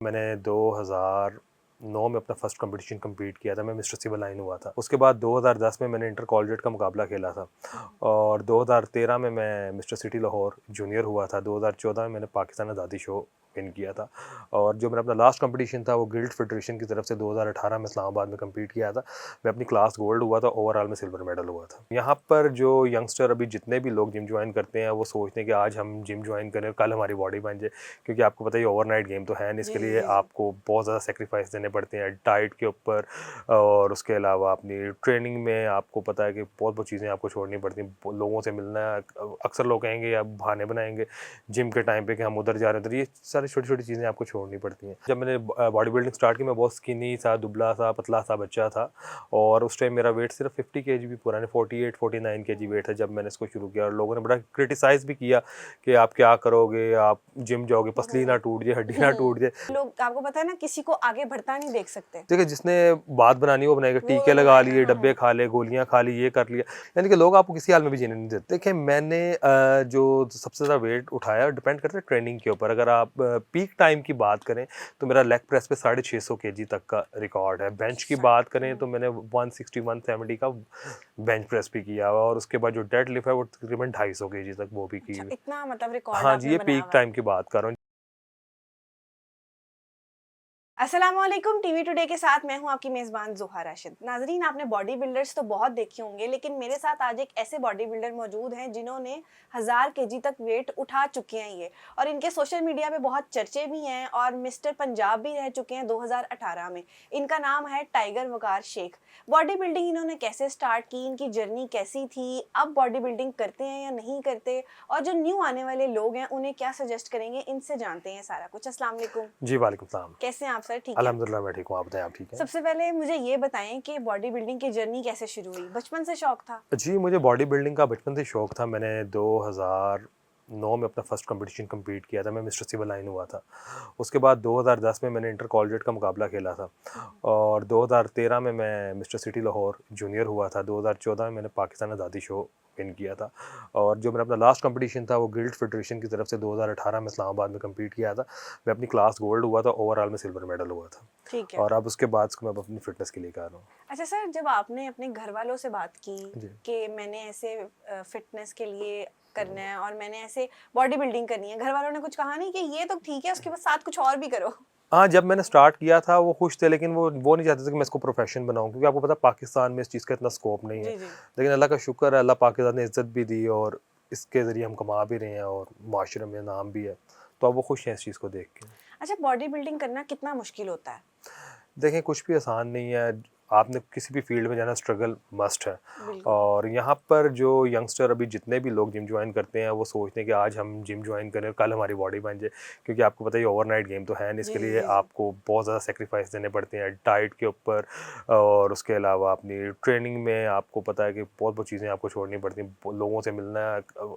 मैंने 2009 में अपना फर्स्ट कंपटीशन कम्पीट किया था। मैं मिस्टर सिविल लाइन हुआ था। उसके बाद 2010 में मैंने इंटर कॉलेजिएट का मुकाबला खेला था और 2013 में मैं मिस्टर सिटी लाहौर जूनियर हुआ था। 2014 में मैंने पाकिस्तान आज़ादी शो विन किया था और जो मेरा अपना लास्ट कंपटीशन था वो गिल्ड फेडरेशन की तरफ से 2018 में इस्लामाबाद में कम्पीट किया था। मैं अपनी क्लास गोल्ड हुआ था, ओवरऑल में सिल्वर मेडल हुआ था। यहाँ पर जो यंगस्टर अभी जितने भी लोग जिम ज्वाइन करते हैं वो सोचते हैं कि आज हम जिम ज्वाइन करें, कल हमारी बॉडी बन जाए, क्योंकि आपको पता है ओवरनाइट गेम तो है नहीं। इसके लिए आपको बहुत ज़्यादा सेक्रीफाइस देने पड़ते हैं डाइट के ऊपर और उसके अलावा अपनी ट्रेनिंग में आपको पता है कि बहुत बहुत चीज़ें आपको छोड़नी पड़ती हैं। लोगों से मिलना, अक्सर लोग कहेंगे या बहाने बनाएंगे जिम के टाइम पे कि हम उधर जा रहे हैं, तो ये सारी छोटी छोटी चीज़ें आपको छोड़नी पड़ती हैं। जब मैंने बॉडी बिल्डिंग स्टार्ट की मैं बहुत स्किनी सा, दुबला सा, पतला सा बच्चा था और उस टाइम मेरा वेट सिर्फ 50 kg भी पूरा नहीं, 48-49 kg वेट था जब मैंने इसको शुरू किया। और लोगों ने बड़ा क्रिटिसाइज़ भी किया कि आप क्या करोगे, आप जिम जाओगे, पसली ना टूट जाए, हड्डी ना टूट जाए। लोग आपको पता है ना, किसी को आगे बढ़ता नहीं देख सकते। देखिए जिसने बात बनानी वो बनाएगा, टीके लगा लिए, डब्बे खा ले, गोलियां खा ली, ये कर लिया, यानी कि लोग आपको किसी हाल में भी जीने नहीं देते। देखिए मैंने जो सबसे ज़्यादा वेट उठाया डिपेंड करता है ट्रेनिंग के ऊपर। अगर आप पीक टाइम की बात करें तो मेरा लेग प्रेस पे 650 kg तक का रिकॉर्ड है। बेंच की बात करें तो मैंने 160-170 का बेंच प्रेस भी किया और उसके बाद जो डेड लिफ्ट है वो तकरीबन 250 kg तक वो भी की हुई। इतना मतलब रिकॉर्ड हाँ जी, आपने ये बनाया पीक हुआ है। टाइम की बात कर रहा हूँ। अस्सलामुअलैकुम, टीवी टुडे के साथ मैं हूं आपकी मेज़बान ज़ोहा राशिद। नाज़रीन, आपने बॉडी बिल्डर्स तो बहुत देखे होंगे, लेकिन मेरे साथ आज एक ऐसे बॉडी बिल्डर मौजूद हैं जिन्होंने 1000 kg तक वेट उठा चुके हैं ये, और इनके सोशल मीडिया पे बहुत चर्चे भी हैं और मिस्टर पंजाब भी रह चुके हैं 2018 में। इनका नाम है टाइगर वकार शेख। बॉडी बिल्डिंग इन्होंने कैसे स्टार्ट की, इनकी जर्नी कैसी थी, अब बॉडी बिल्डिंग करते हैं या नहीं करते, और जो न्यू आने वाले लोग हैं उन्हें क्या सजेस्ट करेंगे, इनसे जानते हैं सारा कुछ। अस्सलाम वालेकुम। जी वालेकुम सलाम। कैसे हैं आप सर? ठीक है। अल्हम्दुलिल्लाह मैं ठीक हूँ, आप बताएं आप ठीक हैं? सबसे पहले मुझे ये बताएं कि बॉडी बिल्डिंग की जर्नी कैसे शुरू हुई? बचपन से शौक था? जी, मुझे बॉडी बिल्डिंग का बचपन से शौक़ था। मैंने 2009 में अपना फर्स्ट कंपटीशन कम्पीट किया था। मैं मिस्टर सिविल लाइन हुआ था। उसके बाद 2010 में मैंने इंटर कॉलेजिएट का मुकाबला खेला था और 2013 में मैं मिस्टर सिटी लाहौर जूनियर हुआ था। 2014 में मैंने पाकिस्तान आज़ादी शो विन किया था और जो मेरा अपना लास्ट कंपटीशन था वो गिल्ड फेडरेशन की तरफ से 2018 में इस्लामाबाद में कम्पीट किया था। मैं अपनी क्लास गोल्ड हुआ था, ओवरऑल में सिल्वर मेडल हुआ था। ठीक है। और अब उसके बाद मैं अपनी फ़िटनेस के लिए कर रहा हूँ। अच्छा सर, जब आपने अपने घर वालों से बात की जी। कि मैंने ऐसे फिटनेस के लिए करना है और मैंने ऐसे बॉडी बिल्डिंग करनी है, घर वालों ने कुछ कहा नहीं कि ये तो ठीक है, उसके बाद साथ कुछ और भी करो? हाँ, जब मैंने स्टार्ट किया था वो खुश थे, लेकिन वो नहीं चाहते थे कि मैं इसको प्रोफ़ेशन बनाऊँ, क्योंकि आपको पता है पाकिस्तान में इस चीज़ का इतना स्कोप नहीं है। जी जी। लेकिन अल्लाह का शुक्र है, अल्लाह पाक के ज़ात ने इज़्ज़त भी दी और इसके ज़रिए हम कमा भी रहे हैं और माशरे में नाम भी है। तो अब वो खुश हैं इस चीज़ को देख के। अच्छा, बॉडी बिल्डिंग करना कितना मुश्किल होता है? देखें कुछ भी आसान नहीं है, आपने किसी भी फील्ड में जाना स्ट्रगल मस्ट है। बिल्कुल। और यहाँ पर जो यंगस्टर अभी जितने भी लोग जिम ज्वाइन करते हैं वो सोचते हैं कि आज हम जिम ज्वाइन करें, कल हमारी बॉडी बन जाए, क्योंकि आपको पता है ओवरनाइट गेम तो है नहीं। इसके लिए आपको बहुत ज़्यादा सेक्रीफाइस देने पड़ते हैं डाइट के ऊपर और उसके अलावा अपनी ट्रेनिंग में आपको पता है कि बहुत बहुत चीज़ें आपको छोड़नी पड़ती हैं। लोगों से मिलना,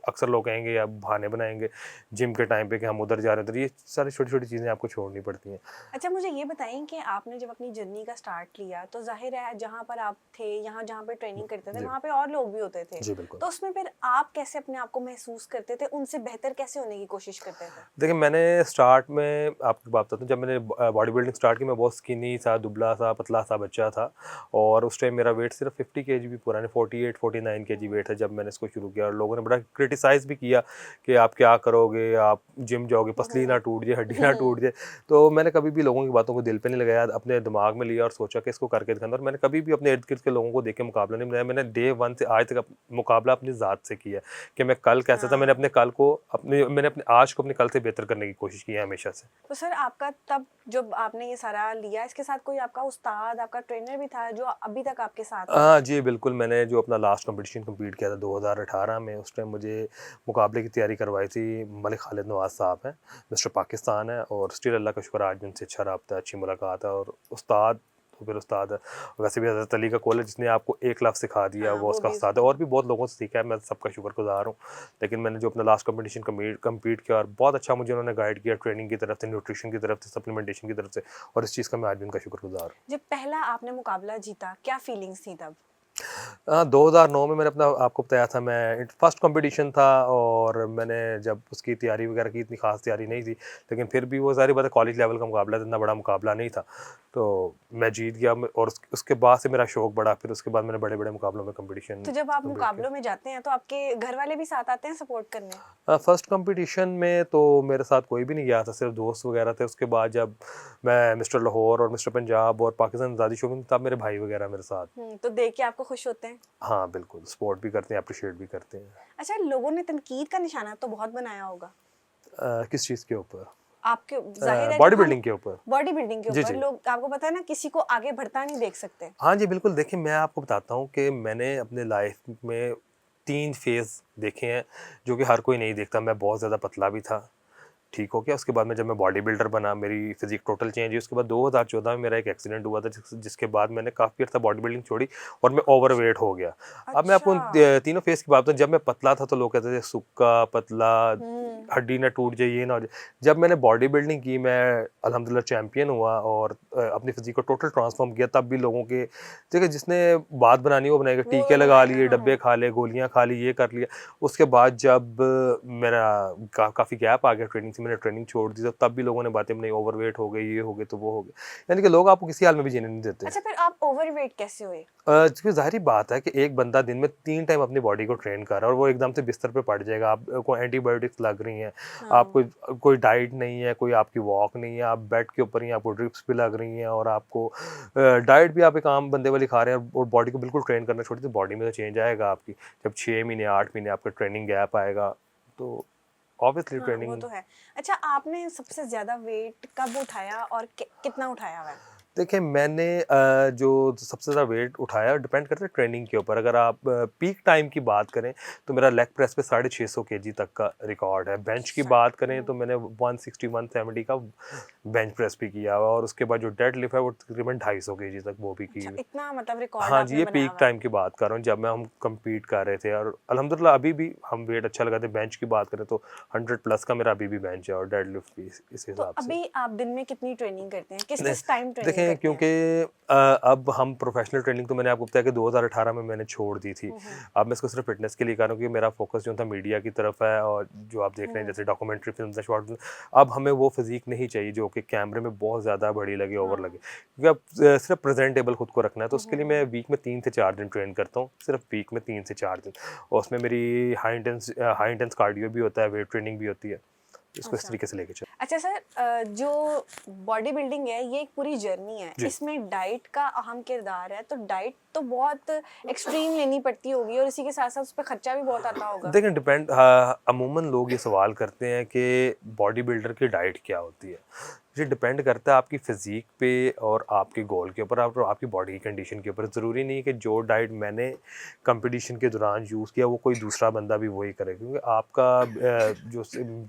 अक्सर लोग कहेंगे या बहाने बनाएंगे जिम के टाइम पे कि हम उधर जा रहे हैं, तो ये सारी छोटी छोटी चीज़ें आपको छोड़नी पड़ती हैं। अच्छा, मुझे ये बताएं कि आपने जब अपनी जर्नी का स्टार्ट लिया तो जाहिर है जहाँ पर आप थे, यहाँ जहाँ पे ट्रेनिंग करते थे, जी। वहाँ पे और लोग भी होते थे, जी बिल्कुल। तो उसमें फिर आप कैसे अपने आप को महसूस करते थे, उनसे बेहतर कैसे होने की कोशिश करते थे? देखिए मैंने स्टार्ट में आपको बात बताता हूँ, जब मैंने बॉडी बिल्डिंग स्टार्ट की मैं बहुत स्किनी सा, दुबला सा, पतला सा बच्चा था और उस टाइम मेरा वेट सिर्फ 50 kg भी पूरा नहीं, 48-49 kg वेट था जब मैंने इसको शुरू किया। और लोगों ने बड़ा क्रिटिसाइज़ भी किया कि आप क्या करोगे, आप जिम जाओगे, पसली ना टूट जाए, हड्डी ना टूट जाए। तो मैंने कभी भी लोगों की बातों को दिल पे नहीं लगाया, अपने दिमाग में लिया और सोचा कि इसको करके दिखाना। और मैंने कभी भी अपने इर्द गिर्द के लोगों को देख के मुकाबला नहीं बनाया। मैंने डे 1 से आज तक मुकाबला अपनी ज़ात से किया है कि मैं कल कैसा था। मैंने अपने कल को मैंने अपने आज को अपने कल से बेहतर करने की कोशिश की है हमेशा से। तो सर, आपका तब जब आपने ये सारा लिया, इसके साथ कोई आपका उस्ताद, आपका ट्रेनर भी था जो अभी तक आपके साथ है? हाँ जी, बिल्कुल। मैंने जो अपना लास्ट कॉम्पिटिशन कम्पीट किया था 2018 में, उस टाइम मुझे मुकाबले की तैयारी करवाई थी मलिक खालिद नवाज़ साहब हैं, मिस्टर पाकिस्तान है। और स्टिल अल्लाह का शुक्र आज भी उनसे अच्छा राब्ता है, अच्छी मुलाकात है। और उस्ताद तो फिर उस्ताद है। वैसे भी हज़रत अली का कौल है, जिसने आपको एक लफ्ज़ सिखा दिया वो वो उसका भी उस्ताद है। और भी बहुत लोगों से सीखा है, मैं सबका शुक्रगुज़ार हूँ। लेकिन मैंने जो अपना लास्ट कॉम्पिटिशन कम्पीट किया और बहुत अच्छा मुझे उन्होंने गाइड किया ट्रेनिंग की तरफ से, न्यूट्रिशन की तरफ से, सप्लीमेंटेशन की तरफ से, और इस चीज़ का मैं आज भी उनका शुक्रगुज़ार हूँ। जब पहला आपने मुकाबला जीता, क्या फीलिंग्स थी तब? हाँ, 2009 में मैंने अपना आपको बताया था, मैं फर्स्ट कंपटीशन था और मैंने जब उसकी तैयारी वगैरह की, इतनी खास तैयारी नहीं थी, लेकिन फिर भी वो सारी बात है, कॉलेज लेवल का मुकाबला था, इतना बड़ा मुकाबला नहीं था, तो मैं जीत गया। और उसके बाद से मेरा शौक बढ़ा, फिर उसके बाद मैंने बड़े बड़े मुकाबलों में कंपटीशन तो जब आप कम्पीट किया। मुकाबलों में जाते हैं तो आपके घर वाले भी साथ आते हैं सपोर्ट करने? फर्स्ट कंपटीशन में तो मेरे साथ कोई भी नहीं गया था, सिर्फ दोस्त वगैरह थे। उसके बाद जब मैं मिस्टर लाहौर और मिस्टर पंजाब और पाकिस्तान आज़ादी शो में, तब मेरे भाई वगैरह मेरे साथ। तो देख के आपको खुश होते हैं? हाँ बिल्कुल, सपोर्ट भी करते हैं, अप्रिशिएट भी करते हैं। अच्छा, लोगों ने तनकीद का निशाना तो बहुत बनाया होगा किस चीज़ के ऊपर? आपके, जाहिर है बॉडी जब हम बिल्डिंग के ऊपर। बॉडी बिल्डिंग के जी, ऊपर जी। लोग, आपको पता है ना, किसी को आगे बढ़ता नहीं देख सकते। हाँ जी, बिल्कुल। देखिए, मैं आपको बताता हूँ कि मैंने अपने लाइफ में 3 फ़ेज़ देखे हैं, जो कि हर कोई नहीं देखता। मैं बहुत ज़्यादा पतला भी था, ठीक हो गया। उसके बाद में जब मैं बॉडी बिल्डर बना, मेरी फ़िज़ीक टोटल चेंज हुई। उसके बाद 2014 में मेरा एक एक्सीडेंट हुआ था, जिसके बाद मैंने काफ़ी अर्सा बॉडी बिल्डिंग छोड़ी और मैं ओवरवेट हो गया। अब मैं आपको अच्छा। उन तीनों फ़ेज़ की बात बताऊँ। जब मैं पतला था तो लोग कहते थे सुक्का, पतला, हम्म। हड्डी ना टूट जाए, ये ना हो जाए। जब मैंने बॉडी बिल्डिंग की, मैं अल्हम्दुलिल्लाह चैंपियन हुआ और अपनी फ़िज़ीक को टोटल ट्रांसफ़ॉर्म किया। तब भी लोगों के, देखिए, जिसने बात बनानी वो बनाएगा, वो टीके तो लगा बनाएगा, लिए, डब्बे हाँ। खा लिए, गोलियाँ खा ली, ये कर लिया। उसके बाद जब मेरा काफ़ी गैप आ गया ट्रेनिंग से, मैंने ट्रेनिंग छोड़ दी, तो तब भी लोगों ने बातें बनाई, ओवरवेट हो गई, ये हो गए, तो वो हो गए। यानी कि लोग आपको किसी हाल में भी जीने नहीं देते। अच्छा, फिर आप ओवरवेट कैसे हुए? क्योंकि ज़ाहिर-सी बात है कि एक बंदा दिन में 3 टाइम अपनी बॉडी को ट्रेन कर रहा है और वो एकदम से बिस्तर पे पड़ जाएगा, आपको एंटीबायोटिक्स लग रही हैं, हाँ। आपको कोई डाइट नहीं है, कोई आपकी वॉक नहीं है, आप बेड के ऊपर ही, आपको ड्रिप्स भी लग रही हैं और आपको डाइट भी आप एक आम बंदे वाली खा रहे हैं और बॉडी को बिल्कुल ट्रेन करना छोड़, तो बॉडी में तो चेंज आएगा आपकी। जब 6 महीने, 8 महीने आपका ट्रेनिंग गैप आएगा, तो ऑब्वियसली हाँ, वो ट्रेनिंग। तो है। अच्छा, आपने सबसे ज्यादा वेट कब उठाया और कितना उठाया हुआ है? देखिए, मैंने जो सबसे ज़्यादा वेट उठाया, डिपेंड करता है ट्रेनिंग के ऊपर। अगर आप पीक टाइम की बात करें तो मेरा लेग प्रेस पे 650 केजी तक का रिकॉर्ड है। बेंच की बात करें तो मैंने 160 170 का बेंच प्रेस भी किया हुआ और उसके बाद जो डेड लिफ्ट है वो तकरीबन 250 केजी तक वो भी की अच्छा, हुई। इतना मतलब रिकॉर्ड हाँ जी, आपने ये बनाया पीक हुआ है। टाइम की बात कर रहा हूँ, जब मैं हम कम्पीट कर रहे थे और अल्हम्दुलिल्लाह अभी भी हम वेट अच्छा लगाते हैं। बेंच की बात करें तो 100 प्लस का मेरा अभी भी बेंच है और डेड लिफ्ट भी इस तो हिसाब से। अभी आप दिन में कितनी ट्रेनिंग करते हैं, किस नहीं, किस टाइम ट्रेनिंग देखें, करते हैं? क्योंकि अब हम प्रोफेशनल ट्रेनिंग, तो मैंने आपको बताया कि 2018 में मैंने छोड़ दी थी। हम्म। अब मैं इसको सिर्फ फिटनेस के लिए कर रहा हूँ, क्योंकि मेरा फोकस जो था मीडिया की तरफ है और जो आप देख रहे हैं हम्म। जैसे डॉक्यूमेंट्री फिल्म, शॉर्ट फिल्म। अब हमें वो फिजिक नहीं चाहिए जो कि कैमरे में बहुत ज़्यादा बड़ी लगे, ओवर लगे, हाँ। क्योंकि अब सिर्फ प्रेजेंटेबल खुद को रखना है। तो उसके लिए मैं वीक में 3 से 4 दिन ट्रेन करता हूँ, सिर्फ वीक में 3 से 4 दिन। और उसमें मेरी हाई इंटेंस कार्डियो भी होता है, वेट ट्रेनिंग भी होती है। इसको इस अच्छा। तरीके से लेके चल। अच्छा सर, जो बॉडी बिल्डिंग है ये एक पूरी जर्नी है, जी। इसमें डाइट का अहम किरदार है, तो डाइट तो बहुत एक्सट्रीम लेनी पड़ती होगी और इसी के साथ साथ उस पर खर्चा भी बहुत आता होगा। देखें, डिपेंड, अमूमन लोग ये सवाल करते हैं कि बॉडी बिल्डर की डाइट क्या होती है। ये डिपेंड करता है आपकी फ़िज़ीक पे और आपके गोल के ऊपर, आपकी बॉडी की कंडीशन के ऊपर। ज़रूरी नहीं है कि जो डाइट मैंने कंपटीशन के दौरान यूज़ किया वो कोई दूसरा बंदा भी वही करे, क्योंकि आपका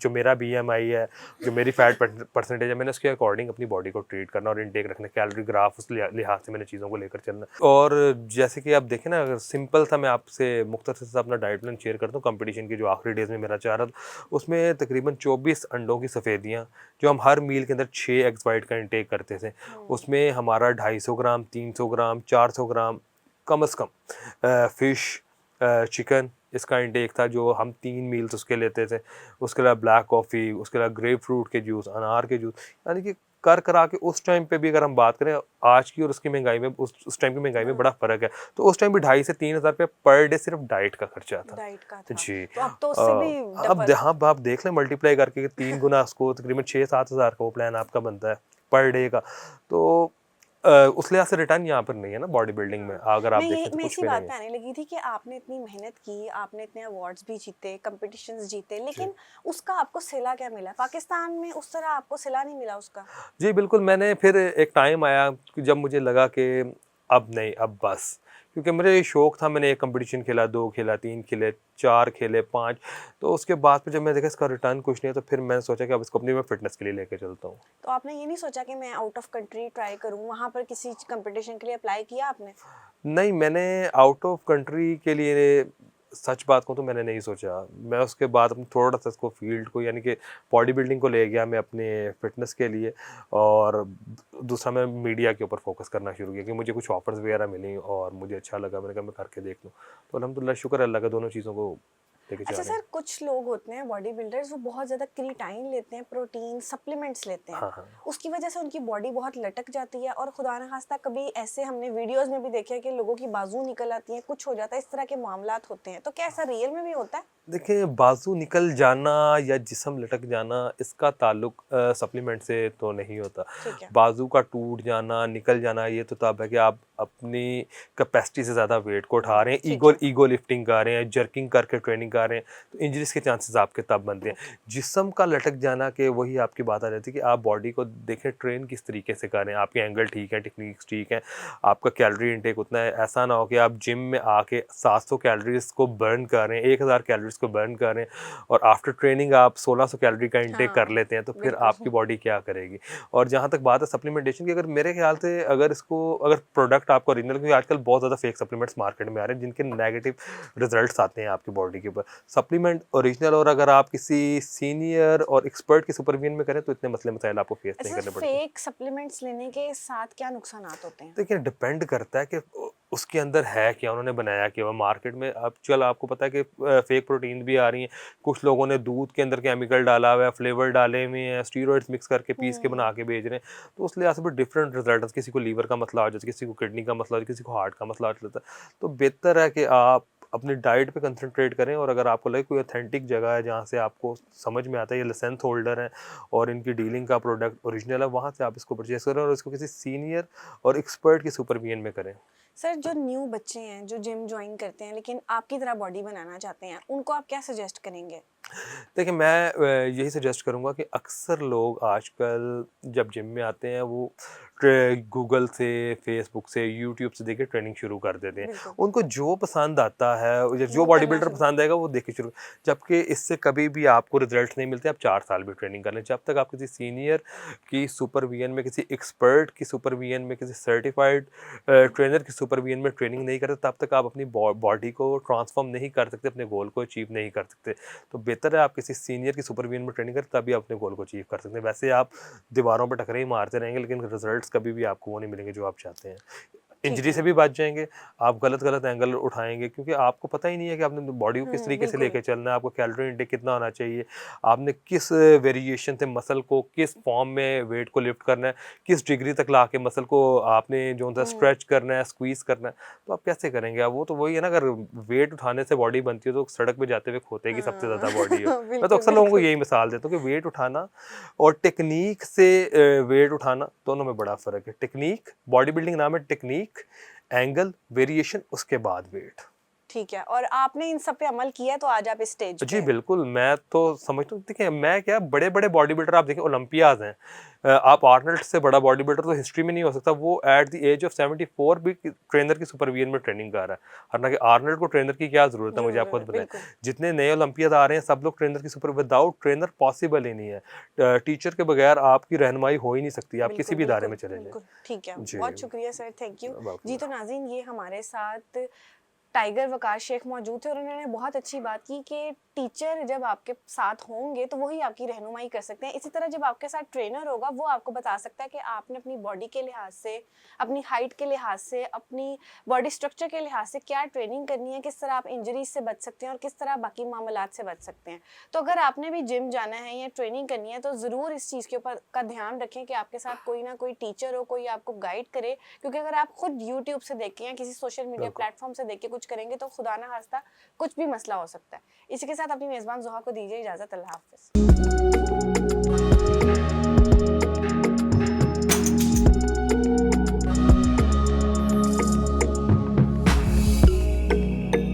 जो मेरा बीएमआई है, जो मेरी फैट परसेंटेज है, मैंने उसके अकॉर्डिंग अपनी बॉडी को ट्रीट करना और इनटेक रखना, कैलोरी ग्राफ उस लिहाज से मैंने चीज़ों को लेकर चलना। और जैसे कि आप देखें ना, अगर सिंपल था, मैं आपसे मुख्तसर से अपना डाइट प्लान शेयर करता हूँ। कंपटीशन की जो आखिरी डेज़ में मेरा चाह रहा था, उसमें तकरीबन 24 अंडों की सफ़ेदियाँ, जो हम हर मील के अंदर 6 एग्स वाइट का इंटेक करते थे, उसमें हमारा 250 ग्राम, 300 ग्राम, 400 ग्राम कम से कम फ़िश, चिकन, इसका इंटेक था, जो हम 3 मील्स उसके लेते थे। उसके अलावा ब्लैक कॉफ़ी, उसके अलावा ग्रेप फ्रूट के जूस, अनार के जूस, यानी कि कर करा के उस टाइम पे भी अगर हम बात करें आज की और उसकी महंगाई में, उस टाइम की महंगाई में बड़ा फ़र्क है। तो उस टाइम भी 2,500 से 3,000 रुपये पर डे सिर्फ डाइट का खर्चा था। डाइट का था, जी। तो अब तो उससे भी अब डबल। हाँ, आप देख लें मल्टीप्लाई करके 3 गुना, उसको तकरीबन 6-7 हज़ार का वो प्लान आपका बनता है पर डे का। तो उस लिहाज से रिटर्न यहाँ पर नहीं है ना बॉडी बिल्डिंग में, हाँ, अगर आप देखें तो मैं कुछ इसी भी बात नहीं है। पे आने लगी थी कि आपने इतनी मेहनत की, आपने इतने अवार्ड्स भी जीते, कॉम्पिटिशन्स जीते, जी। लेकिन उसका आपको सिला क्या मिला? पाकिस्तान में उस तरह आपको सिला नहीं मिला उसका। जी, बिल्कुल। मैंने फिर एक टाइम आया कि जब मुझे लगा कि अब नहीं, अब बस। क्योंकि मेरे शौक था, मैंने 1 कॉम्पिटिशन खेला, 2 खेला, 3 खेले, 4 खेले, 5। तो उसके बाद फिर जब मैं देखा इसका रिटर्न कुछ नहीं है, तो फिर मैंने सोचा कि अब इसको अपनी मैं फ़िटनेस के लिए लेके चलता हूँ। तो आपने ये नहीं सोचा कि मैं आउट ऑफ कंट्री ट्राई करूँ, वहाँ पर किसी कंपटीशन के लिए अप्लाई किया आपने? नहीं, मैंने आउट ऑफ कंट्री के लिए, सच बात कहूँ तो मैंने नहीं सोचा। मैं उसके बाद अपना थोड़ा-सा इसको फ़ील्ड को, यानी कि बॉडी बिल्डिंग को ले गया मैं अपने फ़िटनेस के लिए। और दूसरा मैं मीडिया के ऊपर फोकस करना शुरू किया कि मुझे कुछ ऑफर्स वगैरह मिली और मुझे अच्छा लगा, मैंने कहा मैं करके देख लूँ। तो अल्हम्दुलिल्लाह शुक्र है अल्लाह का, दोनों चीज़ों को लेके जा अच्छा रहे हैं। सर, कुछ लोग होते हैं बॉडी बिल्डर्स, वो बहुत ज़्यादा क्रिएटाइन लेते हैं, प्रोटीन सप्लीमेंट्स लेते हैं, हाँ, हाँ। उसकी वजह से उनकी बॉडी बहुत लटक जाती है, और खुदा न खास्ता कभी ऐसे हमने वीडियोस में भी देखा है कि लोगों की बाजू निकल आती हैं, कुछ हो जाता है, इस तरह के मामलात होते हैं, तो क्या ऐसा रियल में भी होता है? देखिए, बाजू निकल जाना या जिस्म लटक जाना, इसका ताल्लुक सप्लीमेंट से तो नहीं होता। ठीक है। बाजू का टूट जाना, निकल जाना, ये तो तब है कि आप अपनी कैपेसिटी से ज़्यादा वेट को उठा रहे हैं, ठीक है। ईगो लिफ्टिंग कर रहे हैं, जर्किंग करके ट्रेनिंग कर रहे हैं, तो इंजरीज के चांसेस आपके तब बनते हैं। ओके। जिस्म का लटक जाना, के वही आपकी बात आ जाती है कि आप बॉडी को देखें ट्रेन किस तरीके से कर रहे हैं, आपके एंगल ठीक है, टेक्निक्स ठीक है, आपका कैलोरी इंटेक उतना है। ऐसा ना हो कि आप जिम में आके 700 कैलोरीज को बर्न कर रहे हैं, 1000 कैलोरीज को बर्न कर रहे हैं, और आफ्टर ट्रेनिंग आप 1600 कैलोरी का इंटेक कर हाँ, लेते हैं, तो फिर बिल्कुल। आपकी बॉडी क्या करेगी। और जहाँ तक बात है सप्लीमेंटेशन की, अगर मेरे ख्याल से अगर प्रोडक्ट आपको ओरिजिनल, क्योंकि आजकल बहुत ज़्यादा फेक सप्लीमेंट्स मार्केट में आ रहे हैं जिनके नेगेटिव रिजल्ट्स आते हैं आपकी बॉडी के ऊपर। सप्लीमेंट ओरिजिनल, और अगर आप किसी सीनियर और एक्सपर्ट के सुपरविजन में करें तो इतने मसले मसाइल आपको फेस नहीं अच्छा, करने पड़ते। फेक सप्लीमेंट्स लेने के साथ क्या नुकसानात होते हैं? देखिए, डिपेंड करता है कि उसके अंदर है क्या, उन्होंने बनाया क्या हुआ। मार्केट में अब चल आपको पता है कि फेक प्रोटीन भी आ रही हैं, कुछ लोगों ने दूध के अंदर केमिकल डाला हुआ है, फ्लेवर डाले हुए हैं, स्टीरॉइड्स मिक्स करके पीस के बना के बेच रहे हैं, तो उस लिहाज से भी डिफरेंट रिजल्ट, किसी को लीवर का मसला हो जाता है, किसी को किडनी का मसला हो जाता है, किसी को हार्ट का मसला हो जाता है। तो बेहतर है कि आप अपनी डाइट पे कंसंट्रेट करें, और अगर आपको लगे कोई ऑथेंटिक जगह है जहाँ से आपको समझ में आता है ये लाइसेंस होल्डर है और इनकी डीलिंग का प्रोडक्ट ओरिजिनल है, वहाँ से आप इसको परचेज करें और इसको किसी सीनियर और एक्सपर्ट की सुपरविजन में करें। सर, जो न्यू बच्चे हैं जो जिम ज्वाइन करते हैं लेकिन आपकी तरह बॉडी बनाना चाहते हैं, उनको आप क्या सजेस्ट करेंगे? देखिए, मैं यही सजेस्ट करूँगा कि अक्सर लोग आजकल जब जिम में आते हैं, वो गूगल से, फेसबुक से, यूट्यूब से देख के ट्रेनिंग शुरू कर देते हैं। बिल्कुल। उनको जो पसंद आता है, या जो वो बॉडी करना बिल्डर शुरू पसंद आएगा वो देख के शुरू, जबकि इससे कभी भी आपको रिजल्ट नहीं मिलते। आप 4 साल भी ट्रेनिंग कर लें, जब तक आप किसी सीनियर की सुपरविजन में, किसी एक्सपर्ट की सुपरविजन में, किसी सर्टिफाइड ट्रेनर की सुपरविजन में ट्रेनिंग नहीं करते, तब तक आप अपनी बॉडी को ट्रांसफॉर्म नहीं कर सकते, अपने गोल को अचीव नहीं कर सकते। तो बेहतर है आप किसी सीनियर की सुपरविजन में ट्रेनिंग करें, तभी आप अपने गोल को अचीव कर सकते हैं। वैसे आप दीवारों पर टकरे ही मारते रहेंगे, लेकिन रिजल्ट्स कभी भी आपको वो नहीं मिलेंगे जो आप चाहते हैं। ठीक इंजरी है। से भी बच जाएँगे, आप गलत एंगल उठाएँगे, क्योंकि आपको पता ही नहीं है कि आपने बॉडी को किस तरीके से बिल्कुल। लेके चलना है, आपको कैलोरी इंटेक कितना होना चाहिए, आपने किस वेरिएशन से मसल को, किस फॉर्म में वेट को लिफ्ट करना है, किस डिग्री तक लाके मसल को आपने जो है हुँ। स्ट्रेच करना है, स्क्वीज़ करना है, तो आप कैसे करेंगे? अब वो तो वही है ना, अगर वेट उठाने से बॉडी बनती है तो सड़क पे जाते हुए खोते की सबसे हाँ। ज़्यादा बॉडी हो। मैं तो बिल्कुल, अक्सर लोगों को बिल्कुल। यही मिसाल देता हूँ कि वेट उठाना और टेक्नीक से वेट उठाना, दोनों में बड़ा फ़र्क है। टेक्नीक, बॉडी बिल्डिंग नाम है टेक्नीक, एंगल, वेरिएशन, उसके बाद वेट। ठीक है, और आपने इन सब पे अमल किया तो आज आप इस स्टेज पे जी, हैं। बिल्कुल, मैं तो समझता हूँ, देखिए मैं क्या, बड़े-बड़े बॉडी बिल्डर आप देखें, ओलंपियाज़ हैं। आप आर्नल्ड से बड़ा बॉडी बिल्डर तो हिस्ट्री में नहीं हो सकता, वो एट द एज ऑफ 74 भी ट्रेनर की सुपरविजन में ट्रेनिंग कर रहा है। हालाँकि आर्नल्ड को ट्रेनर की क्या ज़रूरत है, मुझे आप ज़रूर खुद है, बताएँ। बिल्कुल। जितने नए ओलंपियाज़ आ रहे हैं, सब लोग ट्रेनर की विदाउट ट्रेनर पॉसिबल ही नहीं है। टीचर के बगैर आपकी रहनुमाई हो ही नहीं सकती, आप किसी बिल्कुल, भी इदारे बिल्कुल, में चले जाएँ। बिल्कुल। ठीक है, जी, बहुत शुक्रिया सर, थैंक यू। जी, वेलकम। तो नाज़रीन, ये हमारे साथ टाइगर वकार शेख मौजूद थे और उन्होंने बहुत अच्छी बात की कि टीचर जब आपके साथ होंगे तो वही आपकी रहनुमाई कर सकते हैं। इसी तरह जब आपके साथ ट्रेनर होगा, वो आपको बता सकता है कि आपने अपनी बॉडी के लिहाज से, अपनी हाइट के लिहाज से, अपनी बॉडी स्ट्रक्चर के लिहाज से क्या ट्रेनिंग करनी है, किस तरह आप इंजरीज से बच सकते हैं और किस तरह बाकी मामलात से बच सकते हैं। तो अगर आपने भी जिम जाना है या ट्रेनिंग करनी है, तो ज़रूर इस चीज़ के ऊपर का ध्यान रखें कि आपके साथ कोई ना कोई टीचर हो, कोई आपको गाइड करे, क्योंकि अगर आप खुद यूट्यूब से देख के या किसी सोशल मीडिया बिल्कुल। प्लेटफॉर्म से देख के कुछ करेंगे तो खुदा ना खास्ता कुछ भी मसला हो सकता है। इसी के साथ अपनी मेज़बान ज़ुहा को दीजिए इजाज़त। अल्लाह हाफ़िज़।